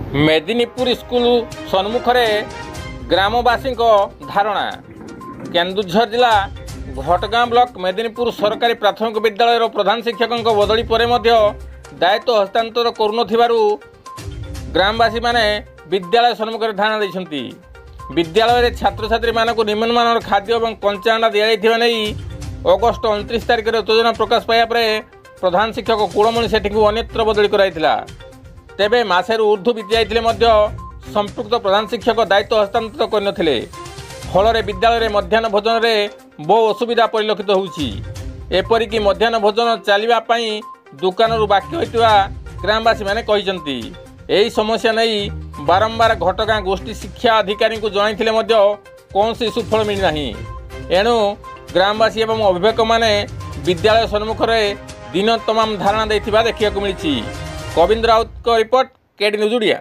Medinipur school सम्मुखें ग्रामवासी धारणा केन्दुझर जिला घटगाँ ब्लॉक मेदिनीपुर सरकारी प्राथमिक विद्यालय प्रधान शिक्षक बदली पर दायित्व हस्तांतर करू ग्रामवासी माने विद्यालय सम्मुखें धारणा देते। विद्यालय छात्र छात्री मानक निम्नमान खाद्य और कंचा अंडा दिया नहीं अगस्ट 29 तारिख में उत्तेजना प्रकाश पाया प्रधान शिक्षक कुलमणि सेठी को अन्यत्र बदली कराइथिला। तेबे मासेरु ऊर्ध्व बीती जाइथिले संपुक्त प्रधान शिक्षक दायित्व हस्तांतर करनथिले। फल विद्यालय मध्याह्न भोजन में बहु असुविधा परिलक्षित होउछि। एपरिक मध्याह्न भोजन चलवा दुकान बाकी होइतिबा ग्रामवासी माने कहिसंती। एही समस्या नहीं बारंबार घटगाँ गोष्ठी शिक्षा अधिकारी को जणाइथिले कौन सुफल मिलना। एणु ग्रामवासी एवं अभिभावक माने विद्यालय सम्मुख में दिन तमाम धारणा देखा मिली। कविंद्र राउत को रिपोर्ट, केडी न्यूज ओडिया।